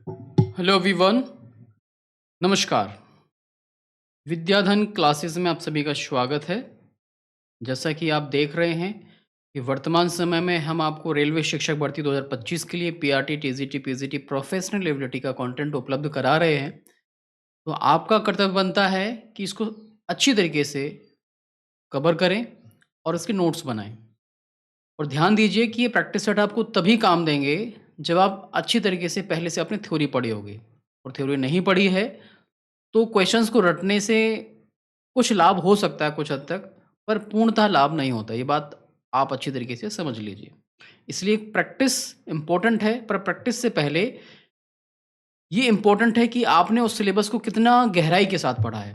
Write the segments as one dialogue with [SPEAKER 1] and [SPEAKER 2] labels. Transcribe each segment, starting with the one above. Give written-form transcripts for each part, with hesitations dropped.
[SPEAKER 1] Hello everyone, नमस्कार। विद्याधन classes में आप सभी का स्वागत है। जैसा कि आप देख रहे हैं कि वर्तमान समय में हम आपको रेलवे शिक्षक भर्ती 2025 के लिए PRT, TGT, PGT professional ability का कंटेंट उपलब्ध करा रहे हैं। तो आपका कर्तव्य बनता है कि इसको अच्छी तरीके से कवर करें और उसके नोट्स बनाएँ। और ध्यान दीजिए कि ये प्रैक्टिस सेट आपको तभी काम देंगे जब आप अच्छी तरीके से पहले से आपने थ्योरी पढ़ी होगी। और थ्योरी नहीं पढ़ी है तो क्वेश्चंस को रटने से कुछ लाभ हो सकता है कुछ हद तक, पर पूर्णतः लाभ नहीं होता। ये बात आप अच्छी तरीके से समझ लीजिए। इसलिए प्रैक्टिस इम्पोर्टेंट है, पर प्रैक्टिस से पहले ये इम्पोर्टेंट है कि आपने उस सिलेबस को कितना गहराई के साथ पढ़ा है।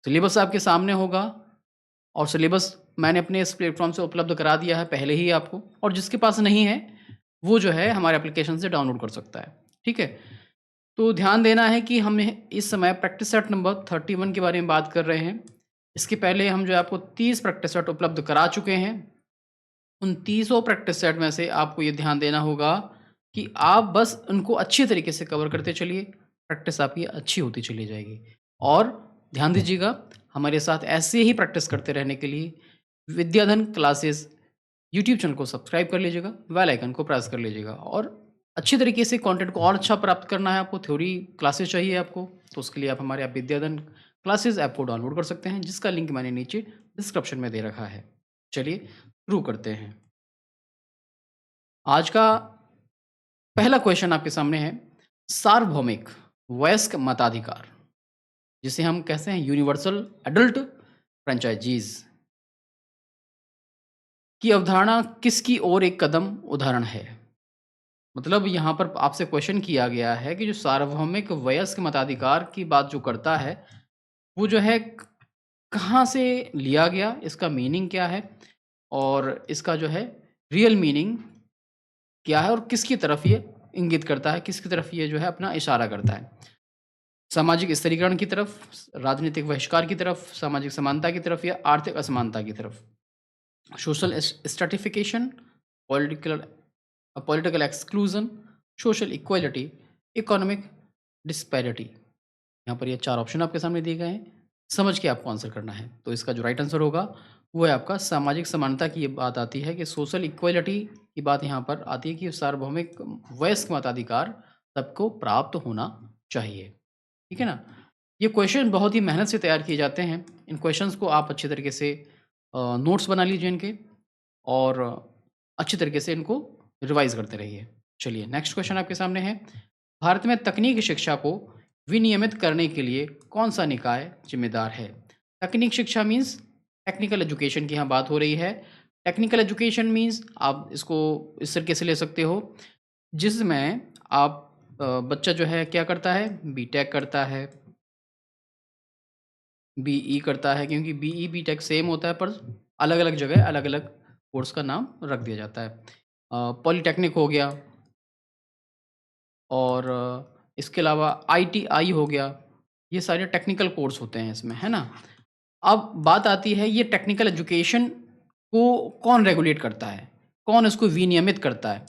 [SPEAKER 1] सिलेबस आपके सामने होगा और सिलेबस मैंने अपने इस प्लेटफ़ॉर्म से उपलब्ध करा दिया है पहले ही आपको, और जिसके पास नहीं है, वो जो है हमारे एप्लीकेशन से डाउनलोड कर सकता है। ठीक है? तो ध्यान देना है कि हम इस समय प्रैक्टिस सेट नंबर 31 के बारे में बात कर रहे हैं। इसके पहले हम जो है आपको 30 प्रैक्टिस सेट उपलब्ध करा चुके हैं। उन 30 प्रैक्टिस सेट में से आपको ये ध्यान देना होगा कि आप बस उनको अच्छी तरीके से कवर करते चलिए, प्रैक्टिस आपकी अच्छी होती चली जाएगी। और ध्यान दीजिएगा, हमारे साथ ऐसे ही प्रैक्टिस करते रहने के लिए विद्याधन क्लासेस यूट्यूब चैनल को सब्सक्राइब कर लीजिएगा, बेल आइकन को प्रेस कर लीजिएगा। और अच्छी तरीके से कंटेंट को और अच्छा प्राप्त करना है आपको, थ्योरी क्लासेस चाहिए आपको, तो उसके लिए आप हमारे आप विद्याधन क्लासेस ऐप को डाउनलोड कर सकते हैं, जिसका लिंक मैंने नीचे डिस्क्रिप्शन में दे रखा है। चलिए शुरू करते हैं। आज का पहला क्वेश्चन आपके सामने है, सार्वभौमिक वयस्क मताधिकार, जिसे हम कहते हैं यूनिवर्सल एडल्ट फ्रेंचाइजीज की अवधारणा किसकी ओर एक कदम उदाहरण है। मतलब यहाँ पर आपसे क्वेश्चन किया गया है कि जो सार्वभौमिक वयस्क मताधिकार की बात जो करता है, वो जो है कहाँ से लिया गया, इसका मीनिंग क्या है और इसका जो है रियल मीनिंग क्या है और किसकी तरफ ये इंगित करता है, किसकी तरफ ये जो है अपना इशारा करता है। सामाजिक स्तरीकरण की तरफ, राजनीतिक बहिष्कार की तरफ, सामाजिक समानता की तरफ या आर्थिक असमानता की तरफ। Social stratification, political political exclusion, social equality, economic disparity. यहाँ पर ये 4 ऑप्शन आपके सामने दिए गए हैं। समझ के आपको आंसर करना है। तो इसका जो राइट आंसर होगा, वो है आपका सामाजिक समानता की ये बात आती है कि सोशल इक्वालिटी की बात यहाँ पर आती है कि सार्वभौमिक वयस्क मताधिकार सबको प्राप्त होना चाहिए। ठीक है ना? ये क्वेश्चन बहुत ही मेहनत से तैयार किए जाते हैं। इन क्वेश्चंस को आप अच्छे तरीके से नोट्स बना लीजिए इनके, और अच्छी तरीके से इनको रिवाइज़ करते रहिए। चलिए नेक्स्ट क्वेश्चन आपके सामने है। भारत में तकनीकी शिक्षा को विनियमित करने के लिए कौन-सा निकाय ज़िम्मेदार है? तकनीक शिक्षा मीन्स टेक्निकल एजुकेशन की यहाँ बात हो रही है। टेक्निकल एजुकेशन मीन्स आप इसको इस तरीके से ले सकते हो, जिसमें आप बच्चा जो है क्या करता है? बीटेक करता है, बीई करता है, क्योंकि बीई, बीटेक सेम होता है, पर अलग-अलग जगह अलग-अलग कोर्स का नाम रख दिया जाता है। पॉलिटेक्निक हो गया, और इसके अलावा आईटीआई हो गया। ये सारे टेक्निकल कोर्स होते हैं इसमें, है ना? अब बात आती है, ये टेक्निकल एजुकेशन को कौन रेगुलेट करता है? कौन इसको विनियमित करता है?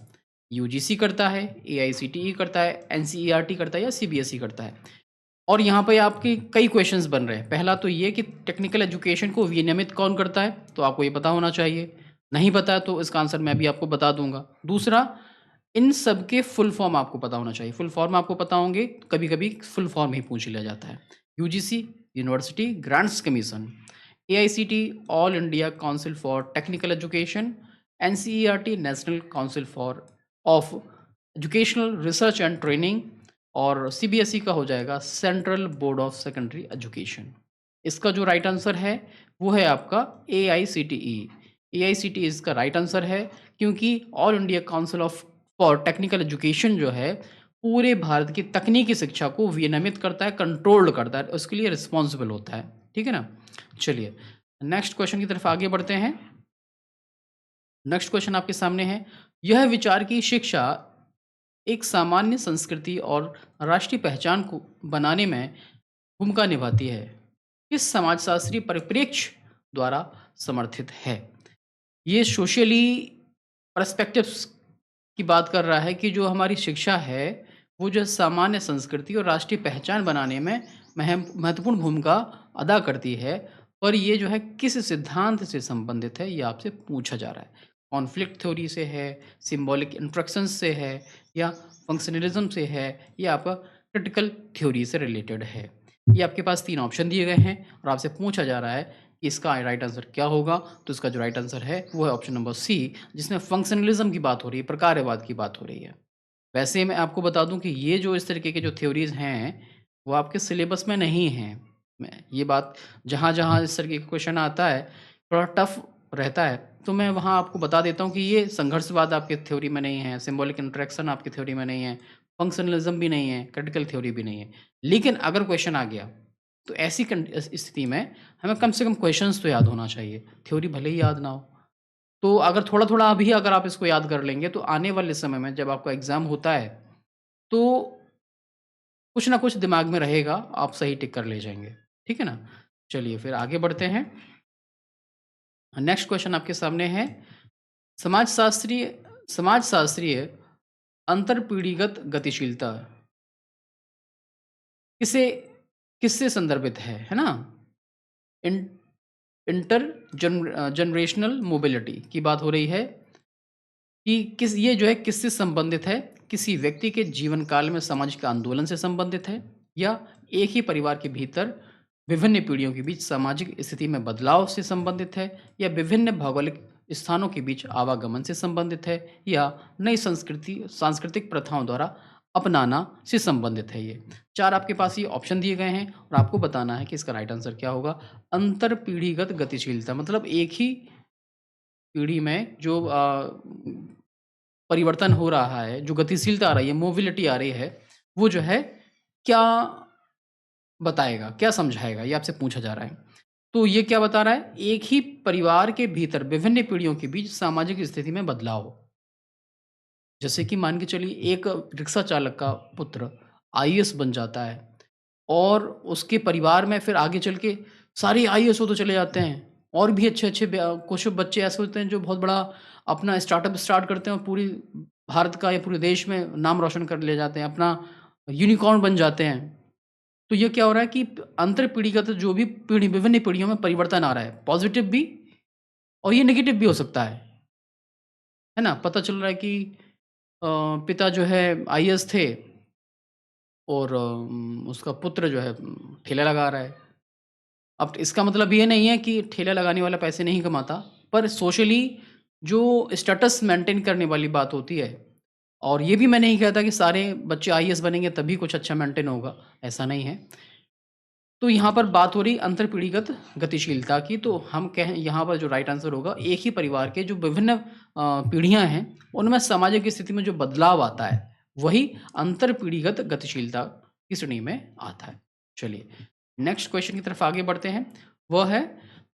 [SPEAKER 1] यूजीसी करता है, एआईसीटीई करता है, एनसीईआरटी करता है या सीबीएसई करता है? और यहाँ पे आपके कई क्वेश्चंस बन रहे हैं। पहला तो ये कि टेक्निकल एजुकेशन को विनियमित कौन करता है? तो आपको ये पता होना चाहिए। नहीं पता है तो इसका आंसर मैं भी आपको बता दूँगा। दूसरा, इन सब के फुल फॉर्म आपको पता होना चाहिए। फुल फॉर्म आपको पता होंगे, कभी-कभी फुल फॉर्म ही पूछ लिया जाता है। UGC, university grants commission, AICT all India council for technical education, NCERT national council for of educational research and training, और सीबीएसई का हो जाएगा central board of secondary education. इसका जो राइट आंसर है, वो है आपका एआईसीटीई। एआईसीटीई इसका राइट आंसर है, क्योंकि all India council of for technical education जो है, पूरे भारत की तकनीकी शिक्षा को विनियमित करता है, कंट्रोल्ड करता है, उसके लिए रिस्पॉन्सिबल होता है। ठीक है ना? चलिए नेक्स्ट क्वेश्चन की तरफ आगे बढ़ते हैं। नेक्स्ट क्वेश्चन आपके सामने है, यह विचार की शिक्षा एक सामान्य संस्कृति और राष्ट्रीय पहचान को बनाने में भूमिका निभाती है, किस समाजशास्त्री परिप्रेक्ष्य द्वारा समर्थित है? ये सोशली पर्सपेक्टिव्स की बात कर रहा है कि जो हमारी शिक्षा है, वो जो है सामान्य संस्कृति और राष्ट्रीय पहचान बनाने में महत्वपूर्ण भूमिका अदा करती है, पर ये जो है किस सिद्धांत से संबंधित है, ये आपसे पूछा जा रहा है। कॉन्फ्लिक्ट थ्योरी से है, सिंबॉलिक इंस्ट्रक्शंस से है, या फंक्शनलिज्म से है, या आपका क्रिटिकल थ्योरी से रिलेटेड है। ये आपके पास 3 ऑप्शन दिए गए हैं और आपसे पूछा जा रहा है कि इसका राइट आंसर क्या होगा। तो इसका जो राइट आंसर है वो है ऑप्शन नंबर सी, जिसमें फंक्शनलिज्म की बात हो रही है, प्रकारवाद की बात हो रही है। वैसे मैं आपको बता दूं कि ये जो इस तरीके के जो थ्योरीज हैं, वो आपके सिलेबस में नहीं हैं। मैं ये बात, जहाँ जहाँ इस तरीके का क्वेश्चन आता है, थोड़ा टफ रहता है, तो मैं वहाँ आपको बता देता हूँ कि ये संघर्षवाद आपके थ्योरी में नहीं है, सिंबॉलिक इंटरेक्शन आपकी थ्योरी में नहीं है, फंक्शनलिज्म भी नहीं है, क्रिटिकल थ्योरी भी नहीं है। लेकिन अगर क्वेश्चन आ गया, तो ऐसी स्थिति में हमें कम से कम क्वेश्चंस तो याद होना चाहिए, थ्योरी भले ही याद ना हो। तो अगर थोड़ा-थोड़ा अभी अगर आप इसको याद कर लेंगे, तो आने वाले समय में जब आपका एग्ज़ाम होता है, तो कुछ ना कुछ दिमाग में रहेगा, आप सही टिक कर ले जाएँगे। ठीक है ना? चलिए फिर आगे बढ़ते हैं। नेक्स्ट क्वेश्चन आपके सामने है, समाजशास्त्रीय समाजशास्त्रीय अंतरपीढ़ीगत गतिशीलता किसे किससे संदर्भित है ना? इन जनरेशनल मोबिलिटी की बात हो रही है कि किस ये जो है किससे संबंधित है? किसी व्यक्ति के जीवन काल में सामाजिक आंदोलन से संबंधित है, या एक ही परिवार के भीतर विभिन्न पीढ़ियों के बीच सामाजिक स्थिति में बदलाव से संबंधित है, या विभिन्न भौगोलिक स्थानों के बीच आवागमन से संबंधित है, या नई सांस्कृतिक प्रथाओं द्वारा अपनाना से संबंधित है ये। 4 आपके पास ये ऑप्शन दिए गए हैं और आपको बताना है कि इसका राइट आंसर क्या होगा। अंतर पीढ़ीगत गतिशीलता मतलब एक ही पीढ़ी में जो परिवर्तन हो रहा है, जो गतिशीलता आ रही है, मोबिलिटी आ रही है, वो जो है क्या बताएगा, क्या समझाएगा? ये आपसे पूछा जा रहा है। तो ये क्या बता रहा है? एक ही परिवार के भीतर विभिन्न पीढ़ियों के बीच सामाजिक स्थिति में बदलाव। जैसे कि मान के चलिए एक रिक्शा चालक का पुत्र आईएएस बन जाता है और उसके परिवार में फिर आगे चल के सारे आईएएस होते चले जाते हैं, और भी अच्छे-अच्छे कुछ बच्चे ऐसे होते हैं जो बहुत बड़ा अपना स्टार्टअप स्टार्ट करते हैं और पूरी भारत का या पूरे देश में नाम रोशन कर ले जाते हैं, अपना यूनिकॉर्न बन जाते हैं। तो ये क्या हो रहा है कि अंतर पीढ़ीगत जो भी विभिन्न पीढ़ियों में परिवर्तन आ रहा है, पॉजिटिव भी और ये नेगेटिव भी हो सकता है ना? पता चल रहा है कि पिता जो है आईएएस थे और उसका पुत्र जो है ठेला लगा रहा है। अब इसका मतलब ये नहीं है कि ठेला लगाने वाला पैसे नहीं कमाता, पर सोशली जो स्टेटस मेंटेन करने वाली बात होती है, और ये भी मैं नहीं कहता कि सारे बच्चे आईएएस बनेंगे तभी कुछ अच्छा मेंटेन होगा, ऐसा नहीं है। तो यहाँ पर बात हो रही अंतरपीढ़ीगत गतिशीलता की, तो हम कहें यहाँ पर जो राइट आंसर होगा, एक ही परिवार के जो विभिन्न पीढ़ियाँ हैं, उनमें सामाजिक स्थिति में जो बदलाव आता है, वही अंतरपीढ़ीगत गतिशीलता की श्रेणी में आता है। चलिए, नेक्स्ट क्वेश्चन की तरफ आगे बढ़ते हैं। वह है,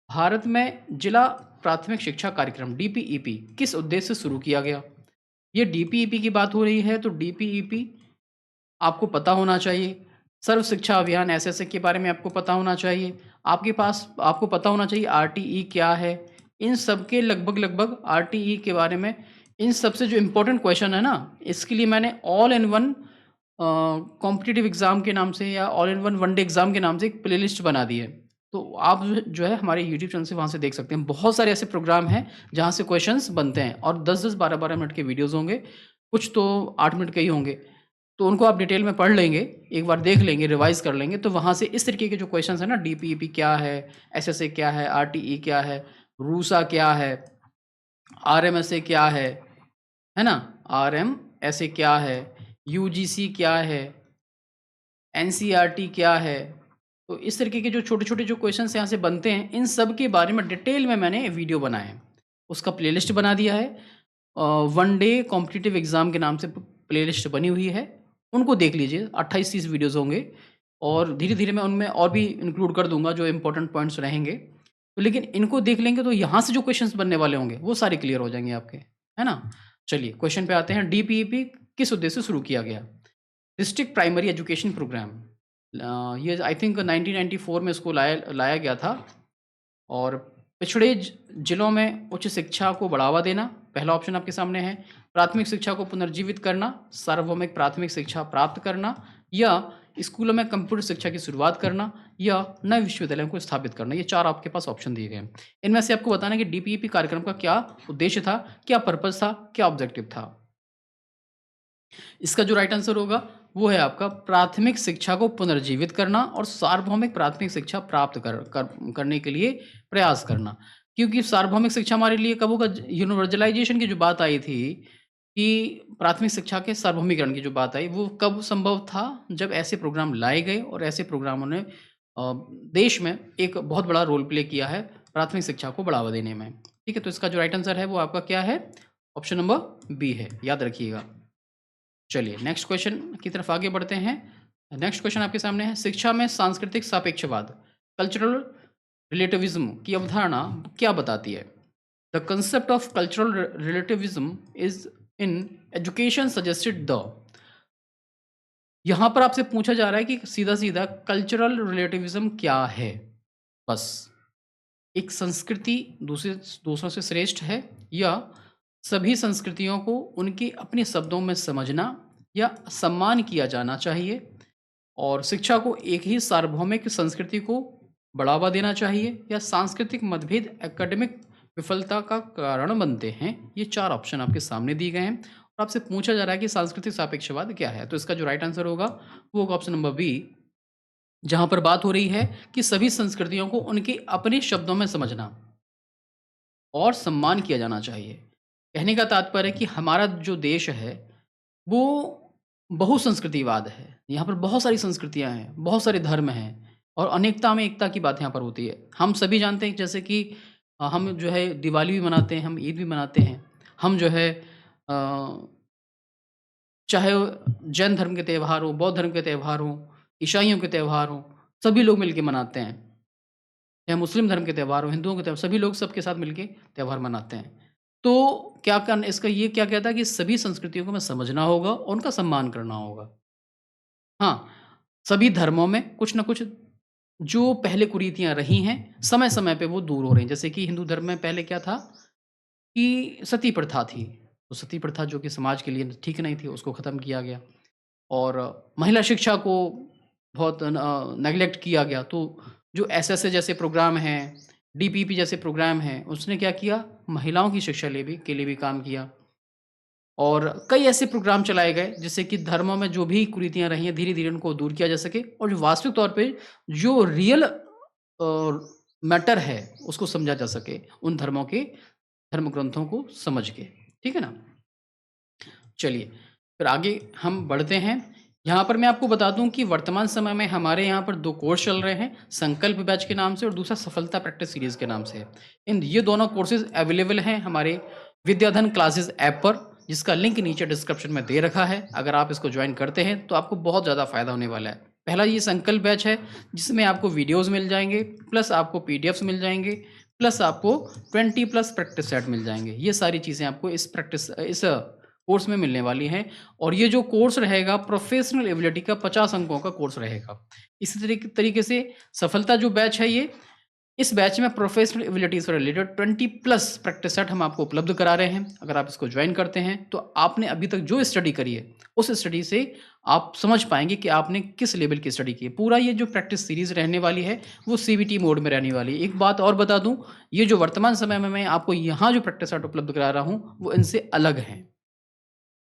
[SPEAKER 1] भारत में जिला प्राथमिक शिक्षा कार्यक्रम डीपीईपी किस उद्देश्य से शुरू किया गया? ये डीपीईपी की बात हो रही है, तो डीपीईपी आपको पता होना चाहिए। सर्व शिक्षा अभियान एसएसए के बारे में आपको पता होना चाहिए। आपको पता होना चाहिए आरटीई क्या है। इन सब के लगभग आरटीई के बारे में, इन सब से जो इम्पोर्टेंट क्वेश्चन है ना, इसके लिए मैंने all in one competitive exam के नाम से या all in one one day exam के नाम से एक प्लेलिस्ट बना दी है। तो आप जो है हमारे यूट्यूब चैनल से वहाँ से देख सकते हैं। बहुत सारे ऐसे प्रोग्राम हैं जहाँ से क्वेश्चंस बनते हैं, और 10-10, 12-12 मिनट के वीडियोज़ होंगे, कुछ तो 8 मिनट के ही होंगे। तो उनको आप डिटेल में पढ़ लेंगे, एक बार देख लेंगे, रिवाइज़ कर लेंगे, तो वहाँ से इस तरीके के जो क्वेश्चंस हैं ना, डीपीईपी क्या है, एसएसए क्या है, आरटीई क्या है, रूसा क्या है, आरएमएसए क्या है ना? आरएमएसए क्या है, यूजीसी क्या है, एनसीईआरटी क्या है? तो इस तरीके के जो छोटे-छोटे जो क्वेश्चंस यहाँ से बनते हैं, इन सब के बारे में डिटेल में मैंने वीडियो बनाए हैं। उसका प्लेलिस्ट बना दिया है। वन डे कॉम्पिटिटिव एग्ज़ाम के नाम से प्लेलिस्ट बनी हुई है। उनको देख लीजिए, 28-30 वीडियोज़ होंगे, और धीरे-धीरे मैं उनमें और भी इंक्लूड कर दूँगा जो इम्पोर्टेंट पॉइंट्स रहेंगे। तो लेकिन इनको देख लेंगे तो यहाँ से जो क्वेश्चंस बनने वाले होंगे, वो सारे क्लियर हो जाएँगे आपके, है ना? चलिए क्वेश्चन पे आते हैं। डीपीईपी किस उद्देश्य से शुरू किया गया? District primary education programme. ये आई थिंक 1994 में इसको लाया लाया गया था, और पिछड़े जिलों में उच्च शिक्षा को बढ़ावा देना, पहला ऑप्शन आपके सामने है। प्राथमिक शिक्षा को पुनर्जीवित करना, सार्वभौमिक प्राथमिक शिक्षा प्राप्त करना, या स्कूलों में कंप्यूटर शिक्षा की शुरुआत करना, या नए विश्वविद्यालयों को स्थापित करना। ये 4 आपके पास ऑप्शन दिए गए हैं। इनमें से आपको बताना है कि डीपीईपी कार्यक्रम का क्या उद्देश्य था, क्या पर्पज़ था, क्या ऑब्जेक्टिव था। इसका जो राइट आंसर होगा वो है आपका प्राथमिक शिक्षा को पुनर्जीवित करना और सार्वभौमिक प्राथमिक शिक्षा प्राप्त करने के लिए प्रयास करना। क्योंकि सार्वभौमिक शिक्षा हमारे लिए कब होगा, यूनिवर्सलाइजेशन की जो बात आई थी कि प्राथमिक शिक्षा के सार्वभौमिकरण की जो बात आई, वो कब संभव था, जब ऐसे प्रोग्राम लाए गए और ऐसे प्रोग्रामों ने देश में एक बहुत बड़ा रोल प्ले किया है प्राथमिक शिक्षा को बढ़ावा देने में। ठीक है, तो इसका जो राइट आंसर है वो आपका क्या है, ऑप्शन नंबर बी है, याद रखिएगा। चलिए नेक्स्ट क्वेश्चन की तरफ आगे बढ़ते हैं। नेक्स्ट क्वेश्चन आपके सामने है, शिक्षा में सांस्कृतिक सापेक्षवाद कल्चरल रिलेटिविज्म की अवधारणा क्या बताती है। The concept of cultural relativism is in education suggested the, यहां पर आपसे पूछा जा रहा है कि सीधा सीधा कल्चरल रिलेटिविज्म क्या है। बस एक संस्कृति दूसरों से श्रेष्ठ है, या सभी संस्कृतियों को उनके अपने शब्दों में समझना या सम्मान किया जाना चाहिए, और शिक्षा को एक ही सार्वभौमिक संस्कृति को बढ़ावा देना चाहिए, या सांस्कृतिक मतभेद एकेडमिक विफलता का कारण बनते हैं। ये 4 ऑप्शन आपके सामने दिए गए हैं और आपसे पूछा जा रहा है कि सांस्कृतिक सापेक्षवाद क्या है। तो इसका जो राइट आंसर होगा वो होगा ऑप्शन नंबर बी, जहां पर बात हो रही है कि सभी संस्कृतियों को उनके अपने शब्दों में समझना और सम्मान किया जाना चाहिए। कहने का तात्पर्य है कि हमारा जो देश है, वो बहुसंस्कृतिवाद है। यहाँ पर बहुत सारी संस्कृतियाँ हैं, बहुत सारे धर्म हैं और अनेकता में एकता की बात यहाँ पर होती है। हम सभी जानते हैं जैसे कि हम जो है दिवाली भी मनाते हैं, हम ईद भी मनाते हैं। हम जो है चाहे जैन धर्म के त्योहार हों, बौद्ध धर्म के त्योहार हों, ईसाइयों के त्योहार हों, सभी लोग मिलके मनाते हैं। या मुस्लिम धर्म के त्योहार हो, हिंदुओं के त्योहार, सभी लोग सबके साथ मिलके त्योहार मनाते हैं। तो क्या करना, इसका ये क्या कहता है कि सभी संस्कृतियों को हमें समझना होगा और उनका सम्मान करना होगा। हाँ, सभी धर्मों में कुछ न कुछ जो पहले कुरीतियाँ रही हैं, समय-समय पे वो दूर हो रही हैं। जैसे कि हिंदू धर्म में पहले क्या था कि सती प्रथा थी। तो सती प्रथा जो कि समाज के लिए ठीक नहीं थी, उसको ख़त्म किया गया। और महिला शिक्षा को बहुत नेग्लेक्ट किया गया। तो जो एसएसए जैसे प्रोग्राम हैं, डीपीपी जैसे प्रोग्राम हैं, उसने क्या किया, महिलाओं की शिक्षा के लिए भी काम किया। और कई ऐसे प्रोग्राम चलाए गए जिससे कि धर्मों में जो भी कुरीतियाँ रही हैं, धीरे-धीरे उनको दूर किया जा सके और जो वास्तविक तौर पे जो रियल मैटर है, उसको समझा जा सके, उन धर्मों के धर्म ग्रंथों को समझ के। ठीक है ना? चलिए, फिर आगे हम बढ़ते हैं। यहाँ पर मैं आपको बता दूँ कि वर्तमान समय में हमारे यहाँ पर 2 कोर्स चल रहे हैं, संकल्प बैच के नाम से और दूसरा सफलता प्रैक्टिस सीरीज़ के नाम से। ये दोनों कोर्सेज़ अवेलेबल हैं हमारे विद्याधन क्लासेस ऐप पर, जिसका लिंक नीचे डिस्क्रिप्शन में दे रखा है। अगर आप इसको जॉइन करते हैं, तो आपको बहुत ज़्यादा फ़ायदा होने वाला है। पहला ये संकल्प बैच है, जिसमें आपको वीडियोज़ मिल जाएँगे, प्लस आपको पीडीएफ्स मिल जाएँगे, प्लस आपको 20 प्लस प्रैक्टिस सेट मिल जाएँगे। ये सारी चीज़ें आपको इस कोर्स में मिलने वाली हैं और ये जो कोर्स रहेगा प्रोफेशनल एबिलिटी का 50 अंकों का कोर्स रहेगा। इसी तरीके से सफलता जो बैच है ये, इस बैच में प्रोफेशनल एबिलिटी से रिलेटेड 20 प्लस प्रैक्टिस सेट हम आपको उपलब्ध करा रहे हैं। अगर आप इसको ज्वाइन करते हैं तो आपने अभी तक जो स्टडी करी है, उस स्टडी से आप समझ पाएँगे कि आपने किस लेवल की स्टडी की है। पूरा ये जो प्रैक्टिस सीरीज़ रहने वाली है, वो सीबीटी मोड में रहने वाली है। एक बात और बता दूँ, ये जो वर्तमान समय में मैं आपको यहाँ जो प्रैक्टिस सेट उपलब्ध करा रहा हूँ, वो इनसे अलग हैं।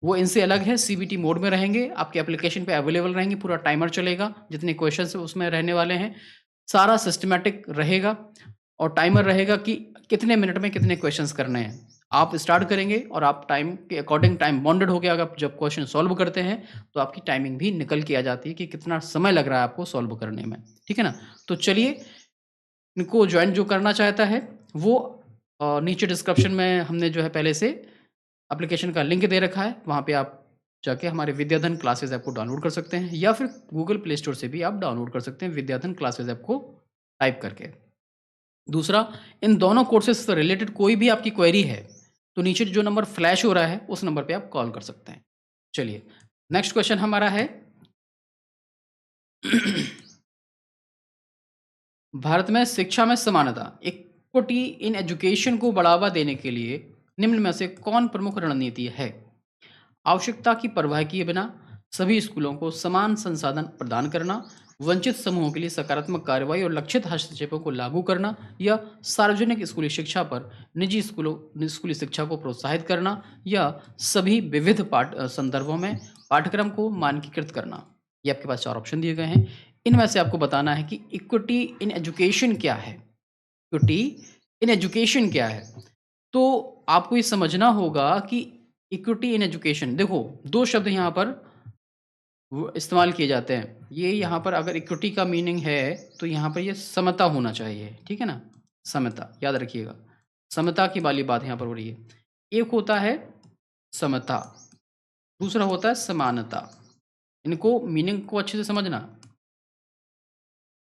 [SPEAKER 1] वो इनसे अलग है, सीबीटी मोड में रहेंगे, आपके एप्लीकेशन पे अवेलेबल रहेंगे, पूरा टाइमर चलेगा, जितने क्वेश्चंस उसमें रहने वाले हैं, सारा सिस्टमैटिक रहेगा और टाइमर रहेगा कि कितने मिनट में कितने क्वेश्चंस करने हैं। आप स्टार्ट करेंगे और आप टाइम के अकॉर्डिंग टाइम बाउंडेड हो गया, अगर जब क्वेश्चन सॉल्व करते हैं, तो आपकी टाइमिंग भी निकल के आ जाती है कि कितना समय लग रहा है आपको सॉल्व करने में, ठीक है ना? तो चलिए, इनको जॉइन जो करना चाहता है, वो नीचे डिस्क्रिप्शन में हमने जो है पहले से एप्लीकेशन का लिंक दे रखा है, वहाँ पे आप जाके हमारे विद्याधन क्लासेस ऐप को डाउनलोड कर सकते हैं या फिर गूगल प्ले स्टोर से भी आप डाउनलोड कर सकते हैं विद्याधन क्लासेस ऐप को टाइप करके। दूसरा, इन दोनों कोर्सेज से रिलेटेड कोई भी आपकी क्वेरी है, तो नीचे जो नंबर फ्लैश हो रहा है, उस नंबर पे आप कॉल कर सकते हैं। चलिए, नेक्स्ट क्वेश्चन हमारा है भारत में शिक्षा में समानता एक इक्विटी इन एजुकेशन को बढ़ावा देने के लिए निम्न में से कौन प्रमुख रणनीति है? आवश्यकता की परवाह किए बिना सभी स्कूलों को समान संसाधन प्रदान करना, वंचित समूहों के लिए सकारात्मक कार्रवाई और लक्षित हस्तक्षेपों को लागू करना, या सार्वजनिक स्कूली शिक्षा पर स्कूली शिक्षा को प्रोत्साहित करना, या सभी विविध संदर्भों में पाठ्यक्रम को मानकीकृत करना। ये आपके पास 4 ऑप्शन दिए गए हैं। इनमें से आपको बताना है कि इक्विटी इन एजुकेशन क्या है? इक्विटी इन एजुकेशन क्या है? तो आपको ये समझना होगा कि इक्विटी इन एजुकेशन, देखो 2 शब्द यहाँ पर वो इस्तेमाल किए जाते हैं। ये यहाँ पर अगर इक्विटी का मीनिंग है, तो यहाँ पर ये समता होना चाहिए, ठीक है ना? समता, याद रखिएगा। समता की वाली बात यहाँ पर हो रही है। एक होता है समता, दूसरा होता है समानता। इनको मीनिंग को अच्छे से समझना।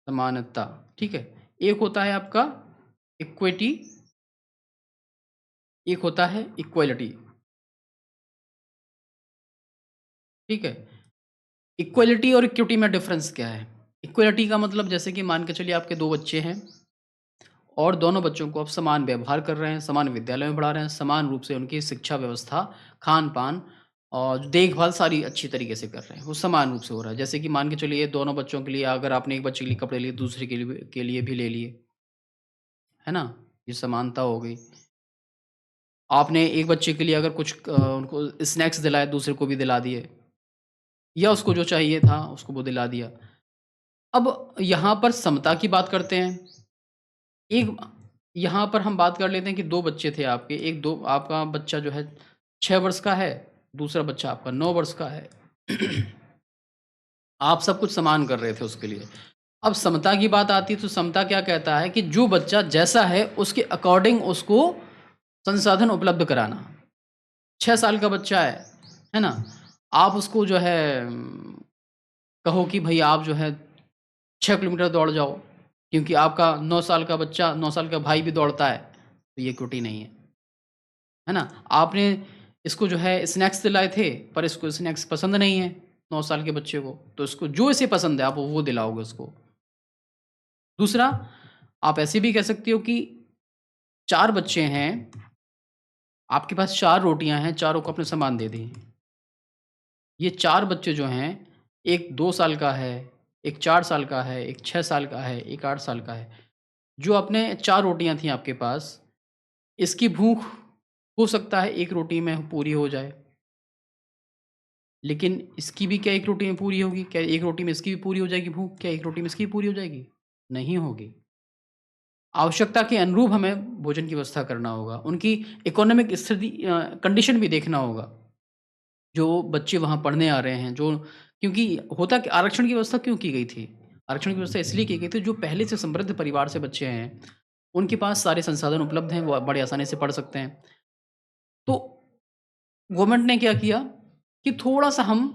[SPEAKER 1] समानता, ठीक है? एक होता है आपका इक्विटी, एक होता है इक्वलिटी, ठीक है? इक्वलिटी और इक्विटी में डिफरेंस क्या है? इक्वलिटी का मतलब जैसे कि मान के चलिए आपके 2 बच्चे हैं और दोनों बच्चों को आप समान व्यवहार कर रहे हैं, समान विद्यालय में पढ़ा रहे हैं, समान रूप से उनकी शिक्षा व्यवस्था, खान-पान और देखभाल सारी अच्छी तरीके से कर रहे हैं, वो समान रूप से हो रहा है। जैसे कि मान के चलिए दोनों बच्चों के लिए अगर आपने एक बच्चे के लिए कपड़े लिए, दूसरे के लिए भी ले लिए, है ना? ये समानता हो गई। आपने एक बच्चे के लिए अगर कुछ उनको स्नैक्स दिलाए, दूसरे को भी दिला दिए, या उसको जो चाहिए था उसको वो दिला दिया। अब यहाँ पर समता की बात करते हैं। एक यहाँ पर हम बात कर लेते हैं कि 2 बच्चे थे आपके, एक दो आपका बच्चा जो है 6 वर्ष का है, दूसरा बच्चा आपका 9 वर्ष का है। आप सब कुछ समान कर रहे थे उसके लिए। अब समता की बात आती है तो समता क्या कहता है कि जो बच्चा जैसा है उसके अकॉर्डिंग उसको संसाधन उपलब्ध कराना। 6 साल का बच्चा है ना? आप उसको जो है कहो कि भई आप जो है 6 किलोमीटर दौड़ जाओ, क्योंकि आपका 9 साल का बच्चा, 9 साल का भाई भी दौड़ता है, तो ये इक्विटी नहीं है ना? आपने इसको जो है स्नैक्स दिलाए थे, पर इसको स्नैक्स पसंद नहीं है 9 साल के बच्चे को, तो इसको जो इसे पसंद है आप वो दिलाओगे उसको। दूसरा, आप ऐसे भी कह सकते हो कि 4 बच्चे हैं, आपके पास 4 रोटियाँ हैं, चारों को आपने समान दे दी। ये 4 बच्चे जो हैं, एक 2 साल का है, एक 4 साल का है, एक 6 साल का है, एक 8 साल का है। जो आपने 4 रोटियाँ थी आपके पास, इसकी भूख हो सकता है 1 रोटी में पूरी हो जाए। लेकिन इसकी भी क्या 1 रोटी में पूरी होगी? क्या 1 रोटी में इसकी भी पूरी हो जाएगी भूख? क्या 1 रोटी में इसकी भी पूरी हो जाएगी? नहीं होगी। आवश्यकता के अनुरूप हमें भोजन की व्यवस्था करना होगा। उनकी इकोनॉमिक कंडीशन भी देखना होगा। जो बच्चे वहाँ पढ़ने आ रहे हैं, जो क्योंकि होता क्या, आरक्षण की व्यवस्था क्यों की गई थी? आरक्षण की व्यवस्था इसलिए की गई थी, जो पहले से समृद्ध परिवार से बच्चे हैं, उनके पास सारे संसाधन उपलब्ध हैं, वो बड़े आसानी से पढ़ सकते हैं। तो गवर्नमेंट ने क्या किया कि थोड़ा-सा हम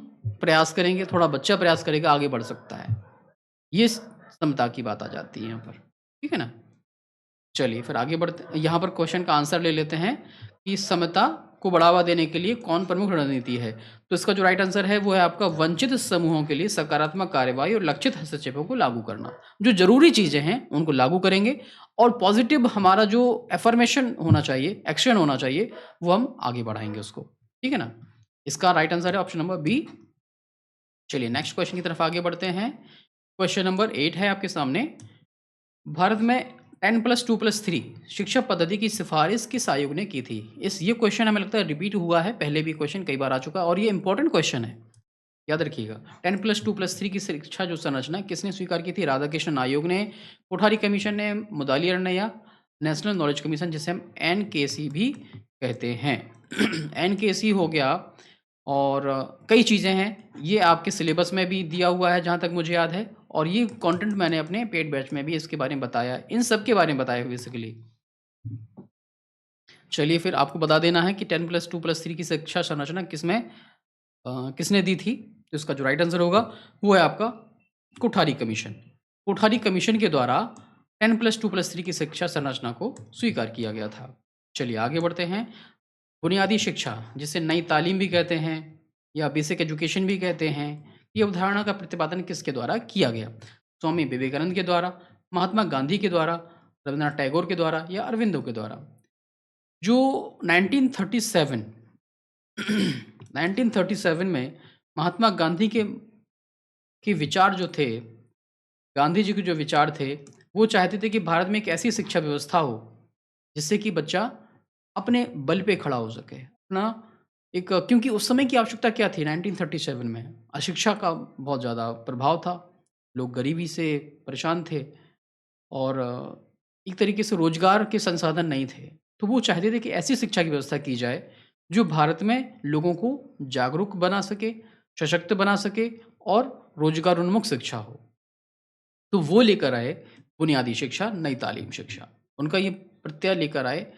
[SPEAKER 1] प्रयास करेंगे, थोड़ा बच्चा प्रयास करेगा, आगे बढ़ सकता है। ये समता की बात आ जाती है यहाँ पर, ठीक है ना? चलिए फिर आगे बढ़ते, यहाँ पर क्वेश्चन का आंसर ले लेते हैं कि समता को बढ़ावा देने के लिए कौन प्रमुख रणनीति है? तो इसका जो राइट आंसर है वो है आपका वंचित समूहों के लिए सकारात्मक कार्रवाई और लक्षित हस्तक्षेपों को लागू करना। जो ज़रूरी चीज़ें हैं उनको लागू करेंगे और पॉजिटिव हमारा जो अफ़र्मेशन होना चाहिए, एक्शन होना चाहिए, वो हम आगे बढ़ाएँगे उसको। ठीक है ना? इसका राइट आंसर है ऑप्शन नंबर बी। चलिए नेक्स्ट क्वेश्चन की तरफ आगे बढ़ते हैं। क्वेश्चन नंबर 8 है आपके सामने। भारत में 10+2+3 शिक्षा पद्धति की सिफारिश किस आयोग ने की थी? ये क्वेश्चन हमें लगता है रिपीट हुआ है, पहले भी क्वेश्चन कई बार आ चुका है और ये इंपॉर्टेंट क्वेश्चन है, याद रखिएगा। 10+2+3 की शिक्षा जो संरचना किसने स्वीकार की थी? राधाकृष्णन आयोग ने, कोठारी कमीशन ने, मुदालियर ने, या नेशनल नॉलेज कमीशन जिसे हम एनकेसी भी कहते हैं। एनकेसी हो गया और कई चीज़ें हैं, ये आपके सिलेबस में भी दिया हुआ है जहाँ तक मुझे याद है, और ये कंटेंट मैंने अपने पेड बैच में भी इसके बारे में बताया है, इन सब के बारे में बताया है बेसिकली। चलिए फिर आपको बता देना है कि 10+2+3 की शिक्षा संरचना किसने दी थी? तो इसका जो राइट आंसर होगा वो है आपका कोठारी कमीशन। कोठारी कमीशन के द्वारा 10+2+3 की शिक्षा संरचना को स्वीकार किया गया था। चलिए आगे बढ़ते हैं। बुनियादी शिक्षा, जिसे नई तालीम भी कहते हैं या बेसिक एजुकेशन भी कहते हैं, ये अवधारणा का प्रतिपादन किसके द्वारा किया गया? स्वामी विवेकानंद के द्वारा, महात्मा गांधी के द्वारा, रवींद्रनाथ टैगोर के द्वारा या अरविंदो के द्वारा। जो 1937 1937 में महात्मा गांधी के विचार जो थे, गांधी जी के जो विचार थे, वो चाहते थे कि भारत में एक ऐसी शिक्षा व्यवस्था हो, जिससे कि बच्चा अपने बल पे खड़ा हो सके। अपना एक, क्योंकि उस समय की आवश्यकता क्या थी 1937 में? अशिक्षा का बहुत ज़्यादा प्रभाव था। लोग गरीबी से परेशान थे और एक तरीके से रोज़गार के संसाधन नहीं थे। तो वो चाहते थे कि ऐसी शिक्षा की व्यवस्था की जाए, जो भारत में लोगों को जागरूक बना सके, सशक्त बना सके और रोज़गार उन्मुख शिक्षा हो। तो वो लेकर आए बुनियादी शिक्षा, नई तालीम शिक्षा। उनका ये प्रत्यय लेकर आए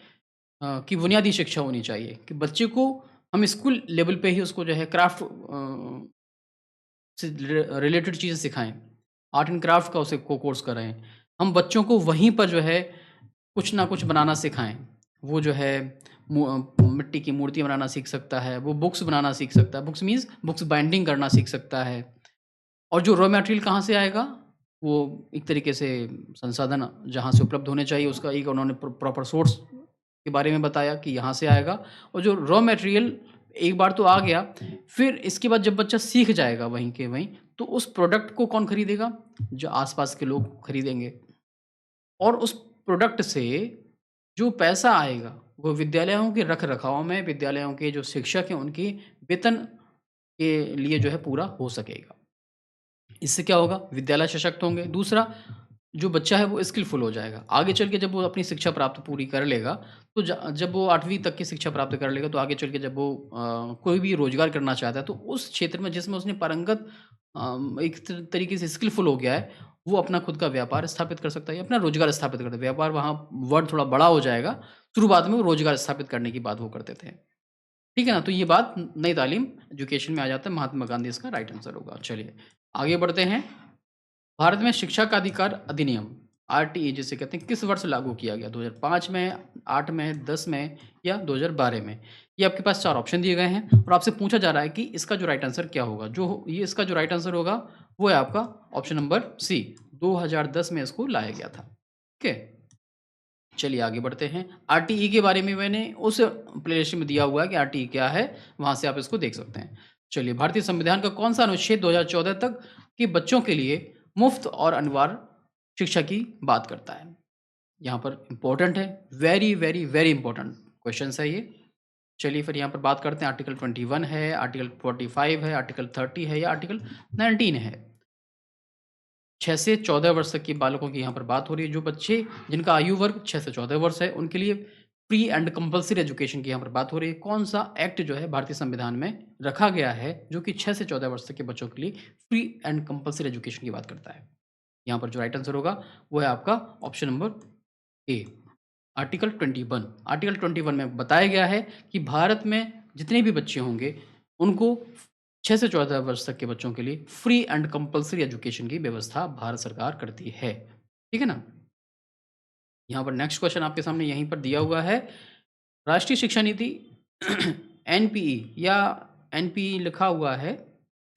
[SPEAKER 1] कि बुनियादी शिक्षा होनी चाहिए, कि बच्चे को हम स्कूल लेवल पे ही उसको जो है क्राफ्ट से रिलेटेड चीज़ें सिखाएँ। आर्ट एंड क्राफ्ट का उसे को कोर्स कराएँ। हम बच्चों को वहीं पर जो है कुछ ना कुछ बनाना सिखाएँ। वो जो है मिट्टी की मूर्ति बनाना सीख सकता है, वो बुक्स बनाना सीख सकता है। बुक्स मीन्स बुक्स बाइंडिंग करना सीख सकता है। और जो रॉ मटेरियल कहाँ से आएगा? वो एक तरीके से संसाधन जहाँ से उपलब्ध होने चाहिए, उसका एक उन्होंने प्रॉपर सोर्स के बारे में बताया कि यहाँ से आएगा। और जो रॉ मटेरियल एक बार तो आ गया, फिर इसके बाद जब बच्चा सीख जाएगा वहीं के वहीं, तो उस प्रोडक्ट को कौन खरीदेगा? जो आस-पास के लोग खरीदेंगे। और उस प्रोडक्ट से जो पैसा आएगा, वो विद्यालयों के रख-रखाव में, विद्यालयों के जो शिक्षक हैं, उनके वेतन के लिए जो है पूरा हो सकेगा। इससे क्या होगा? विद्यालय सशक्त होंगे। दूसरा, जो बच्चा है वो स्किलफुल हो जाएगा। आगे चल के जब वो अपनी शिक्षा प्राप्त पूरी कर लेगा, तो जब वो 8वीं तक की शिक्षा प्राप्त कर लेगा, तो आगे चल के जब वो कोई भी रोज़गार करना चाहता है, तो उस क्षेत्र में जिसमें उसने पारंगत एक तरीके से स्किलफुल हो गया है, वो अपना खुद का व्यापार स्थापित कर सकता है या अपना रोज़गार स्थापित कर सकता है। व्यापार वहाँ वर्ड थोड़ा बड़ा हो जाएगा। शुरुआत में वो रोज़गार स्थापित करने की बात वो करते थे। ठीक है ना? तो ये बात नई तालीम एजुकेशन में आ जाता है, महात्मा गांधी इसका राइट आंसर होगा। चलिए, आगे बढ़ते हैं। भारत में शिक्षा का अधिकार अधिनियम आरटीई जिसे कहते हैं, किस वर्ष लागू किया गया? 2005 में, 8 में, 10 में या 2012 में? ये आपके पास 4 ऑप्शन दिए गए हैं और आपसे पूछा जा रहा है कि इसका जो राइट आंसर क्या होगा? ये इसका जो राइट आंसर होगा, वो है आपका ऑप्शन नंबर सी, 2010 में इसको लाया गया था। ठीक है? चलिए आगे बढ़ते हैं। आरटीई के बारे में मैंने उस प्लेलिस्ट में दिया हुआ है कि आरटीई क्या है, वहाँ से आप इसको देख सकते हैं। चलिए, भारतीय संविधान का कौन-सा अनुच्छेद 2014 तक के बच्चों के लिए मुफ्त और अनिवार्य शिक्षा की बात करता है? यहाँ पर इम्पोर्टेंट है, very, very, very important questions है ये। चलिए फिर यहाँ पर बात करते हैं, आर्टिकल 21 है, आर्टिकल 45 है, आर्टिकल 30 है या आर्टिकल 19 है। 6 से 14 वर्ष तक के बालकों की यहाँ पर बात हो रही है। जो बच्चे जिनका आयु वर्ग 6 से 14 वर्ष है, उनके लिए फ्री एंड कंपल्सरी एजुकेशन की यहाँ पर बात हो रही है। कौन-सा एक्ट जो है भारतीय संविधान में रखा गया है, जो कि 6 से 14 वर्ष तक के बच्चों के लिए फ्री एंड कंपल्सरी एजुकेशन की बात करता है? यहाँ पर जो राइट आंसर होगा, वो है आपका option number A, article 21। Article 21 में बताया गया है कि भारत में जितने भी बच्चे होंगे, उनको 6 से 14 वर्ष तक के बच्चों के लिए फ्री एंड कंपल्सरी एजुकेशन की व्यवस्था भारत सरकार करती है। ठीक है ना? यहाँ पर नेक्स्ट क्वेश्चन आपके सामने यहीं पर दिया हुआ है। राष्ट्रीय शिक्षा नीति एनपीई या एनपीई लिखा हुआ है,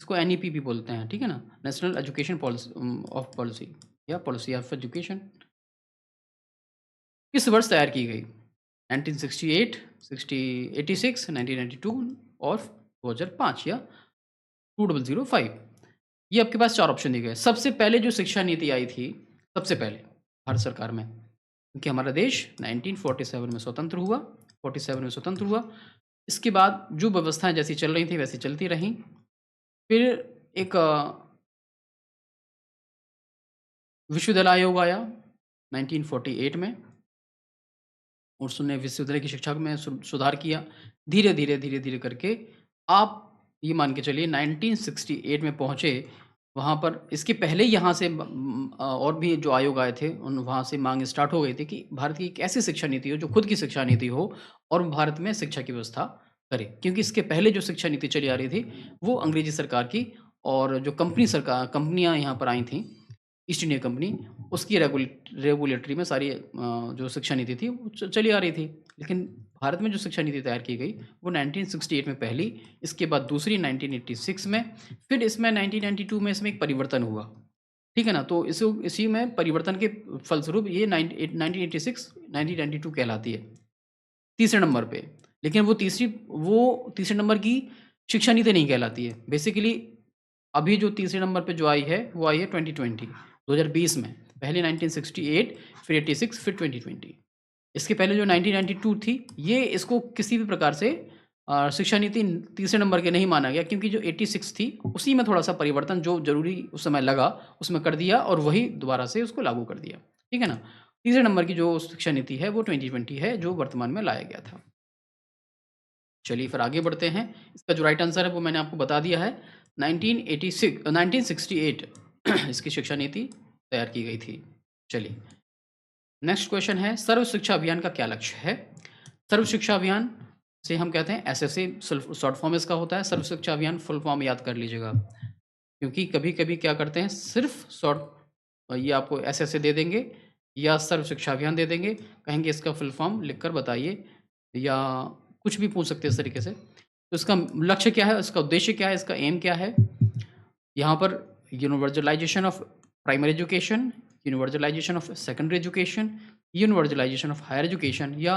[SPEAKER 1] इसको एनईपी भी बोलते हैं, ठीक है ना? नेशनल एजुकेशन ऑफ पॉलिसी या पॉलिसी ऑफ एजुकेशन किस वर्ष तैयार की गई? 1968, 86, 1992 और 2005 या 2005? ये आपके पास 4 ऑप्शन दिए गए हैं। सबसे पहले जो शिक्षा नीति आई थी, सबसे पहले भारत सरकार में, क्योंकि हमारा देश 1947 में स्वतंत्र हुआ, 47 में स्वतंत्र हुआ। इसके बाद जो व्यवस्थाएँ जैसी चल रही थी, वैसी चलती रहीं। फिर एक विश्वविद्यालय आयोग आया 1948 में। उसने विश्वविद्यालय की शिक्षा में सुधार किया। धीरे-धीरे, धीरे-धीरे करके आप ये मान के चलिए 1968 में पहुँचे। वहाँ पर इसके पहले यहाँ से और भी जो आयोग आए थे, उन वहाँ से माँग स्टार्ट हो गई थी कि भारत की एक ऐसी शिक्षा नीति हो, जो खुद की शिक्षा नीति हो और भारत में शिक्षा की व्यवस्था करे। क्योंकि इसके पहले जो शिक्षा नीति चली आ रही थी, वो अंग्रेज़ी सरकार की, और जो कंपनियाँ यहाँ पर आई थीं, ईस्ट इंडिया कंपनी, उसकी रेगुलेटरी में सारी जो शिक्षा नीति थी वो चली आ रही थी। लेकिन भारत में जो शिक्षा नीति तैयार की गई, वो 1968 में पहली, इसके बाद दूसरी 1986 में, फिर इसमें 1992 में इसमें एक परिवर्तन हुआ। ठीक है ना? तो इसी में परिवर्तन के फलस्वरूप ये 1986 1992 कहलाती है, तीसरे नंबर पे। लेकिन वो तीसरे नंबर की शिक्षा नीति नहीं कहलाती है। बेसिकली अभी जो तीसरे नंबर पे जो आई है, वो आई है 2020 2020 में। पहले 1968, फिर 86, फिर 2020। इसके पहले जो 1992 थी, ये इसको किसी भी प्रकार से शिक्षा नीति तीसरे नंबर के नहीं माना गया, क्योंकि जो 86 थी, उसी में थोड़ा-सा परिवर्तन जो ज़रूरी उस समय लगा, उसमें कर दिया और वही दोबारा से उसको लागू कर दिया। ठीक है ना? तीसरे नंबर की जो शिक्षा नीति है, वो 2020 है, जो वर्तमान में लाया गया था। चलिए फिर आगे बढ़ते हैं। इसका जो राइट आंसर है वो मैंने आपको बता दिया है। 1968 इसकी शिक्षा नीति तैयार की गई थी। चलिए नेक्स्ट क्वेश्चन है, सर्व शिक्षा अभियान का क्या लक्ष्य है? सर्व शिक्षा अभियान से हम कहते हैं एसएसए, शॉर्ट फॉर्म इसका होता है। सर्व शिक्षा अभियान फुल फॉर्म याद कर लीजिएगा, क्योंकि कभी-कभी क्या करते हैं, सिर्फ ये आपको एसएसए दे देंगे या सर्व शिक्षा अभियान दे देंगे, कहेंगे इसका फुल फॉर्म लिखकर बताइए, या कुछ भी पूछ सकते हैं इस तरीके से। तो इसका लक्ष्य क्या है, इसका उद्देश्य क्या है, इसका एम क्या है? यहाँ पर universalisation of primary education, universalisation of secondary education, universalisation of higher education या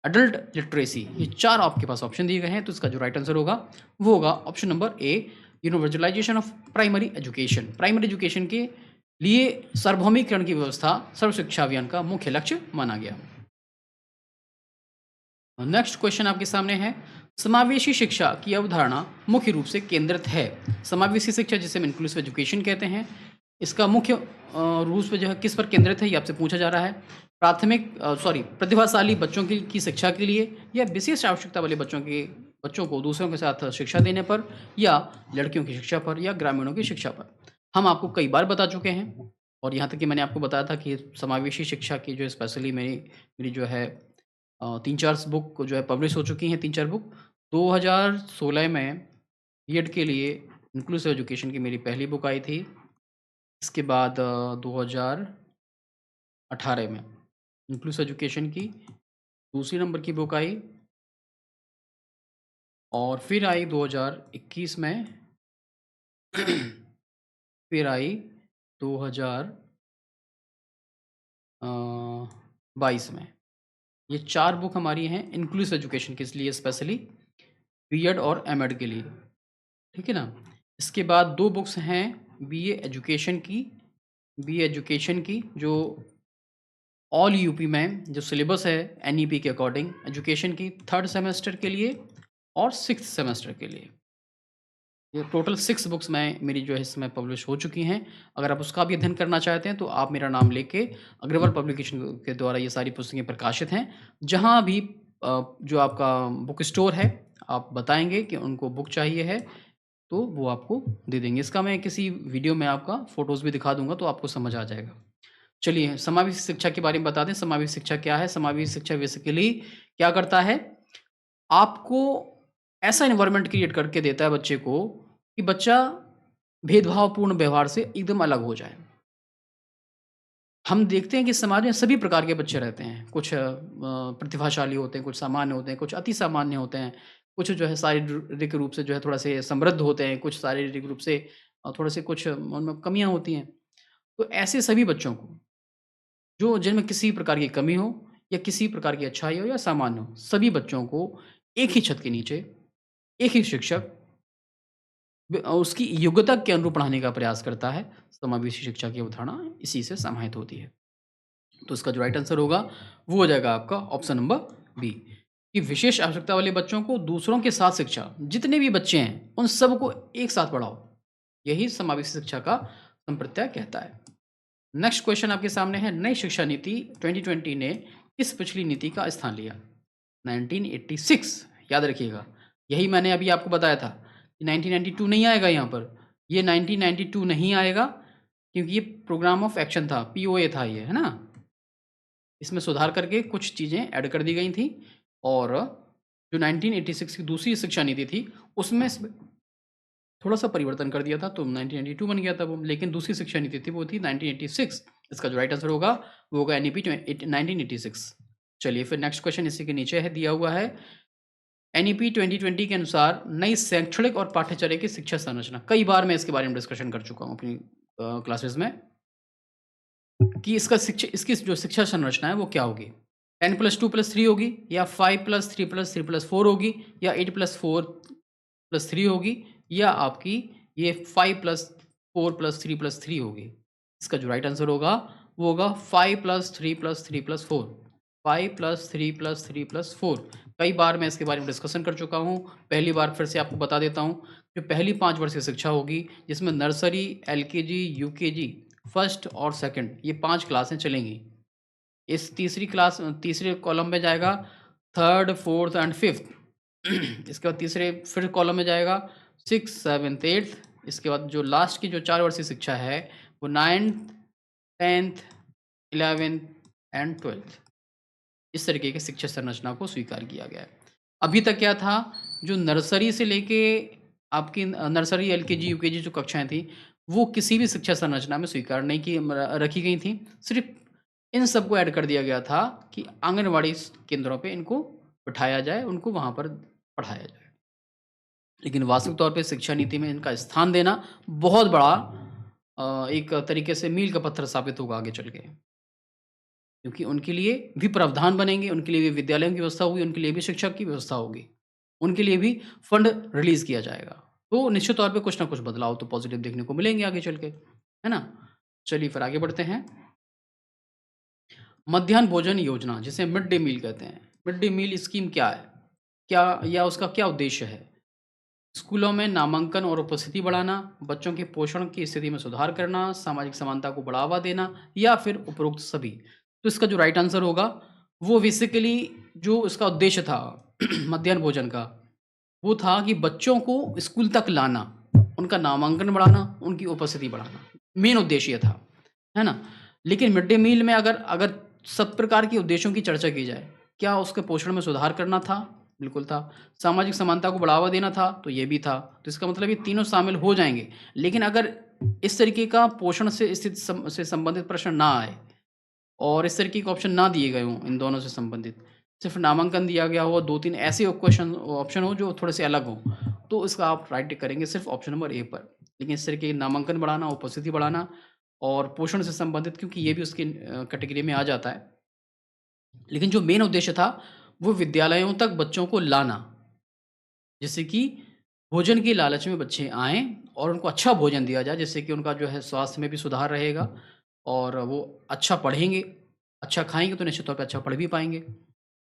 [SPEAKER 1] अडल्ट लिटरेसी, ये 4 आपके पास ऑप्शन दिए गए हैं। तो इसका जो राइट आंसर होगा, वो होगा option number A, universalization of primary education. Primary education के लिए सार्वभौमिकरण की व्यवस्था सर्व शिक्षा अभियान का मुख्य लक्ष्य माना गया। नेक्स्ट क्वेश्चन आपके सामने है, समावेशी शिक्षा की अवधारणा मुख्य रूप से केंद्रित है। समावेशी शिक्षा जिसे हम इंक्लूसिव एजुकेशन कहते हैं, इसका मुख्य रूप से जो है किस पर केंद्रित है, ये आपसे पूछा जा रहा है। प्रतिभाशाली बच्चों की शिक्षा के लिए, या विशेष आवश्यकता वाले बच्चों को दूसरों के साथ शिक्षा देने पर, या लड़कियों की शिक्षा पर, या ग्रामीणों की शिक्षा पर। हम आपको कई बार बता चुके हैं, और यहाँ तक कि मैंने आपको बताया था कि समावेशी शिक्षा की जो स्पेशली मेरी मेरी जो है 3-4 बुक जो है पब्लिश हो चुकी हैं, 3-4 बुक। 2016 में बीएड के लिए इंक्लूसिव एजुकेशन की मेरी पहली बुक आई थी। इसके बाद 2018 में इंक्लूसिव एजुकेशन की दूसरी नंबर की बुक आई, और फिर आई 2021 में फिर आई 2022 में। ये 4 बुक हमारी हैं इंक्लूसिव एजुकेशन के लिए, स्पेशली बीएड और एमएड के लिए। ठीक है ना? इसके बाद 2 बुक्स हैं बीए एजुकेशन की जो ऑल यूपी में जो सिलेबस है एनईपी के अकॉर्डिंग एजुकेशन की 3rd सेमेस्टर के लिए और 6th सेमेस्टर के लिए। ये टोटल 6 बुक्स मेरी जो है इसमें पब्लिश हो चुकी हैं। अगर आप उसका भी अध्ययन करना चाहते हैं तो आप मेरा नाम लेके अग्रवाल पब्लिकेशन के द्वारा ये सारी पुस्तकें प्रकाशित हैं। जहाँ भी जो आपका बुक स्टोर है, आप बताएँगे कि उनको बुक चाहिए है, तो वो आपको दे देंगे। इसका मैं किसी वीडियो में आपका फ़ोटोज़ भी दिखा दूँगा, तो आपको समझ आ जाएगा। चलिए समावेशी शिक्षा के बारे में बता दें, समावेशी शिक्षा क्या है? समावेशी शिक्षा बेसिकली क्या करता है? आपको ऐसा एनवायरनमेंट क्रिएट करके देता है बच्चे को कि बच्चा भेदभावपूर्ण व्यवहार से एकदम अलग हो जाए। हम देखते हैं कि समाज में सभी प्रकार के बच्चे रहते हैं। कुछ प्रतिभाशाली होते हैं, कुछ सामान्य होते हैं, कुछ अति सामान्य होते हैं, कुछ जो है शारीरिक रूप से जो है थोड़ा-से समृद्ध होते हैं, कुछ शारीरिक रूप से थोड़े-से कुछ उनमें कमियाँ होती हैं। तो ऐसे सभी बच्चों को जो जिनमें किसी प्रकार की कमी हो या किसी प्रकार की अच्छाई हो या सामान्य हो, सभी बच्चों को एक ही छत के नीचे, एक ही शिक्षक उसकी योग्यता के अनुरूप पढ़ाने का प्रयास करता है। समावेशी शिक्षा की अवधारणा इसी से समाहित होती है। तो इसका जो राइट आंसर होगा, वो हो जाएगा आपका ऑप्शन नंबर बी, कि विशेष आवश्यकता वाले बच्चों को दूसरों के साथ शिक्षा, जितने भी बच्चे हैं, उन सबको एक साथ पढ़ाओ। यही समावेशी शिक्षा का संप्रत्यय कहता है। नेक्स्ट क्वेश्चन आपके सामने है, नई शिक्षा नीति 2020 ने किस पिछली नीति का स्थान लिया? 1986 याद रखिएगा। यही मैंने अभी आपको बताया था कि 1992 नहीं आएगा यहाँ पर। ये 1992 नहीं आएगा, क्योंकि ये प्रोग्राम ऑफ एक्शन था, पीओए था ये, है ना? इसमें सुधार करके कुछ चीज़ें ऐड कर दी गई थी, और जो 1986 की दूसरी शिक्षा नीति थी, उसमें थोड़ा-सा परिवर्तन कर दिया था, तो 1992 बन गया था वो। लेकिन दूसरी शिक्षा नीति थी, वो थी 1986। इसका जो राइट आंसर होगा, वो होगा एनईपी 1986। चलिए फिर नेक्स्ट क्वेश्चन इसी के नीचे है, दिया हुआ है, एनईपी 2020 के अनुसार नई शैक्षणिक और पाठ्यचर्या की शिक्षा संरचना। कई बार मैं इसके बारे में डिस्कशन कर चुका हूँ अपनी क्लासेस में कि इसकी जो शिक्षा संरचना है वो क्या होगी। 10 + 2 + 3 होगी, या 5 + 3 + 3 + 4 होगी, या 8 + 4 + 3 होगी, या आपकी ये 5 + 4 + 3 + 3 होगी। इसका जो राइट आंसर होगा वो होगा 5 + 3 + 3 + 4। 5 + 3 + 3 + 4। कई बार मैं इसके बारे में डिस्कशन कर चुका हूँ। पहली बार फिर से आपको बता देता हूँ। जो पहली 5 वर्षीय शिक्षा होगी, जिसमें नर्सरी, एलकेजी, यूकेजी, फर्स्ट और सेकंड, ये 5 क्लासें चलेंगी। इस तीसरे कॉलम में जाएगा थर्ड, फोर्थ एंड फिफ्थ। इसके बाद तीसरे फिर कॉलम में जाएगा सिक्स, सेवन्थ, एट्थ। इसके बाद जो लास्ट की जो 4 वर्षीय शिक्षा है वो ninth, 10th, 11th and 12th। इस तरीके की शिक्षा संरचना को स्वीकार किया गया है। अभी तक क्या था, जो नर्सरी से लेके आपकी नर्सरी, एलकेजी, यूकेजी जो कक्षाएँ थी, वो किसी भी शिक्षा संरचना में स्वीकार नहीं की रखी गई थी। सिर्फ़ इन सबको ऐड कर दिया गया था कि आंगनवाड़ी केंद्रों पे इनको बिठाया जाए, उनको वहाँ पर पढ़ाया जाए। लेकिन वास्तविक तौर पे शिक्षा नीति में इनका स्थान देना बहुत बड़ा एक तरीके से मील का पत्थर साबित होगा आगे चल के। क्योंकि उनके लिए भी प्रावधान बनेंगे, उनके लिए भी विद्यालयों की व्यवस्था होगी, उनके लिए भी शिक्षक की व्यवस्था होगी, उनके लिए भी फंड रिलीज़ किया जाएगा। तो निश्चित तौर पे कुछ ना कुछ बदलाव तो पॉज़िटिव देखने को मिलेंगे आगे चल के, है ना? चलिए फिर आगे बढ़ते हैं। मध्याह्न भोजन योजना, जिसे मिड डे मील कहते हैं। मिड डे मील स्कीम क्या है? क्या या उसका क्या उद्देश्य है? स्कूलों में नामांकन और उपस्थिति बढ़ाना, बच्चों के पोषण की स्थिति में सुधार करना, सामाजिक समानता को बढ़ावा देना, या फिर उपरोक्त सभी। तो इसका जो राइट आंसर होगा वो बेसिकली जो इसका उद्देश्य था मध्याह्न भोजन का, वो था कि बच्चों को स्कूल तक लाना, उनका नामांकन बढ़ाना, उनकी उपस्थिति बढ़ाना, मेन उद्देश्य ये था, है ना? लेकिन मिड डे मील में अगर अगर सब प्रकार के उद्देश्यों की चर्चा की जाए, क्या उसके पोषण में सुधार करना था? बिल्कुल था। सामाजिक समानता को बढ़ावा देना था, तो ये भी था। तो इसका मतलब ये तीनों शामिल हो जाएँगे। लेकिन अगर इस तरीके का पोषण से स्थित से संबंधित प्रश्न ना आए और इस तरीके के ऑप्शन ना दिए गए हों इन दोनों से संबंधित, सिर्फ़ नामांकन दिया गया हो, 2-3 ऐसे ऑप्शन हो जो थोड़े से अलग हों, तो इसका आप राइट टिक करेंगे सिर्फ़ ऑप्शन नंबर ए पर। लेकिन इस तरीके के नामांकन बढ़ाना, उपस्थिति बढ़ाना और पोषण से संबंधित, क्योंकि ये भी उसकी कैटेगरी में आ जाता है। लेकिन जो मेन उद्देश्य था, वो विद्यालयों तक बच्चों को लाना, जिससे कि भोजन की लालच में बच्चे आएँ और उनको अच्छा भोजन दिया जाए, जिससे कि उनका जो है स्वास्थ्य में भी सुधार रहेगा और वो अच्छा पढ़ेंगे, अच्छा खाएँगे तो निश्चित तौर पे अच्छा पढ़ भी पाएँगे।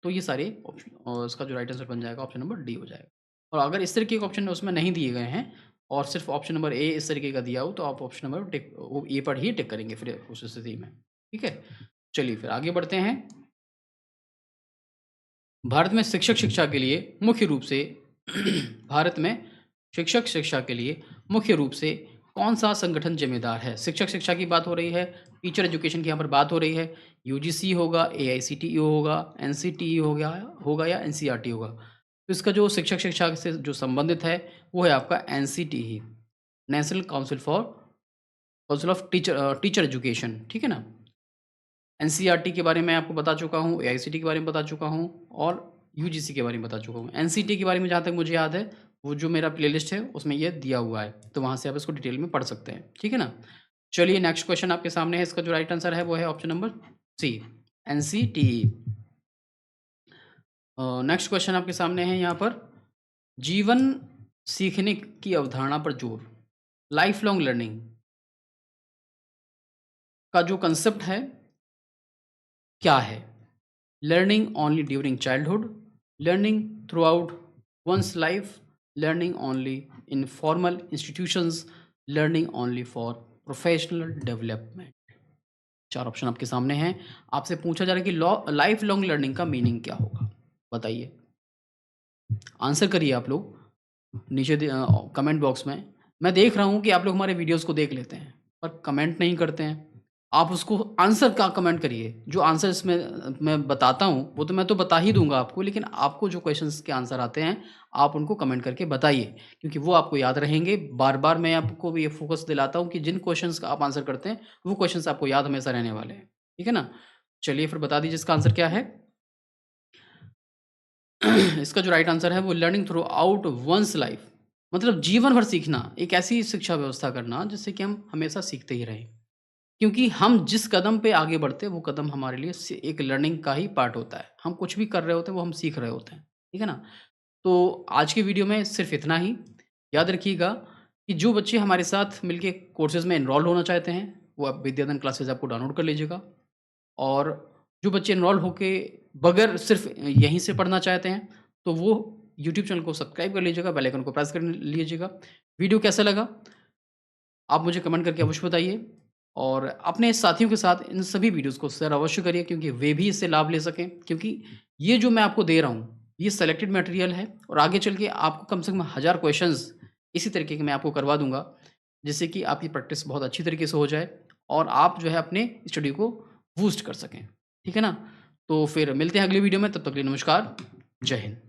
[SPEAKER 1] तो ये सारे ऑप्शन, और इसका जो राइट आंसर बन जाएगा ऑप्शन नंबर डी हो जाएगा। और अगर इस तरीके के ऑप्शन उसमें नहीं दिए गए हैं और सिर्फ़ ऑप्शन नंबर ए इस तरीके का दिया हो, तो आप ऑप्शन नंबर टिक वो ए पर ही टिक करेंगे फिर उस स्थिति में। ठीक है? चलिए फिर आगे बढ़ते हैं। भारत में शिक्षक शिक्षा के लिए मुख्य रूप से भारत में शिक्षक शिक्षा के लिए मुख्य रूप से कौन-सा संगठन ज़िम्मेदार है? शिक्षक शिक्षा की बात हो रही है, टीचर एजुकेशन की यहाँ पर बात हो रही है। यूजीसी होगा, एआईसीटीई होगा, एनसीटीई हो गया होगा या एनसीईआरटी होगा। तो इसका जो शिक्षक शिक्षा से जो संबंधित है, वो है आपका NCTE, national council of teacher education, ठीक है ना? एनसीईआरटी के बारे में आपको बता चुका हूँ, एआईसीटी के बारे में बता चुका हूँ और यूजीसी के बारे में बता चुका हूँ। एनसीटी के बारे में जहाँ तक मुझे याद है, वो जो मेरा प्लेलिस्ट है उसमें ये दिया हुआ है, तो वहाँ से आप इसको डिटेल में पढ़ सकते हैं, ठीक है ना? चलिए नेक्स्ट क्वेश्चन आपके सामने है, इसका जो राइट आंसर है वो है option number C, NCTE. Next question आपके सामने है यहाँ पर, जीवन सीखने की अवधारणा पर जोर, लाइफ लॉन्ग लर्निंग का जो कंसेप्ट है, क्या है? Learning only during childhood, learning through out one's life, learning only in formal institutions, learning only for professional development। 4 option आपके सामने हैं। आपसे पूछा जा रहा है कि लाइफ लॉन्ग लर्निंग का मीनिंग क्या होगा? बताइए। आंसर करिए आप लोग नीचे कमेंट बॉक्स में। मैं देख रहा हूँ कि आप लोग हमारे वीडियोज़ को देख लेते हैं, पर कमेंट नहीं करते हैं। आप उसको आंसर का कमेंट करिए। जो आंसर इसमें मैं बताता हूँ, वो तो मैं तो बता ही दूँगा आपको, लेकिन आपको जो क्वेश्चंस के आंसर आते हैं, आप उनको कमेंट करके बताइए, क्योंकि वो आपको याद रहेंगे। बार-बार मैं आपको ये फ़ोकस दिलाता हूँ कि जिन क्वेश्चंस का आप आंसर करते हैं, वो क्वेश्चंस आपको याद हमेशा रहने वाले हैं। ठीक है ना? चलिए फिर बता दीजिए इसका आंसर क्या है? इसका जो राइट आंसर है वो learning throughout one's life. मतलब जीवन भर सीखना, एक ऐसी शिक्षा व्यवस्था करना जिससे कि हम हमेशा सीखते ही रहें। क्योंकि हम जिस कदम पे आगे बढ़ते हैं, वो कदम हमारे लिए एक लर्निंग का ही पार्ट होता है। हम कुछ भी कर रहे होते हैं, वो हम सीख रहे होते हैं। ठीक है ना? तो आज की वीडियो में सिर्फ इतना ही। याद रखिएगा कि जो बच्चे हमारे साथ मिलके कोर्सेज़ में एनरोल होना चाहते हैं, वो आप विद्याधन क्लासेज़ आपको डाउनलोड कर लीजिएगा। और जो बच्चे एनरोल होके बगैर सिर्फ यहीं से पढ़ना चाहते हैं, तो वो यूट्यूब चैनल को सब्सक्राइब कर लीजिएगा, बेल आइकन को प्रेस कर लीजिएगा। वीडियो कैसा लगा? आप मुझे कमेंट करके अवश्य बताइए और अपने साथियों के साथ इन सभी वीडियोज़ को शेयर अवश्य करिए क्योंकि वे भी इससे लाभ ले सकें। क्योंकि ये जो मैं आपको दे रहा हूँ, ये सेलेक्टेड मटेरियल है और आगे चल के आपको कम से कम 1000 क्वेश्चंस इसी तरीके के मैं आपको करवा दूँगा, जिससे कि आपकी प्रैक्टिस बहुत अच्छी तरीके से हो जाए और आप जो है अपने स्टडी को बूस्ट कर सकें। ठीक है ना? तो फिर मिलते हैं अगली वीडियो में, तब तक के लिए नमस्कार। जय हिंद।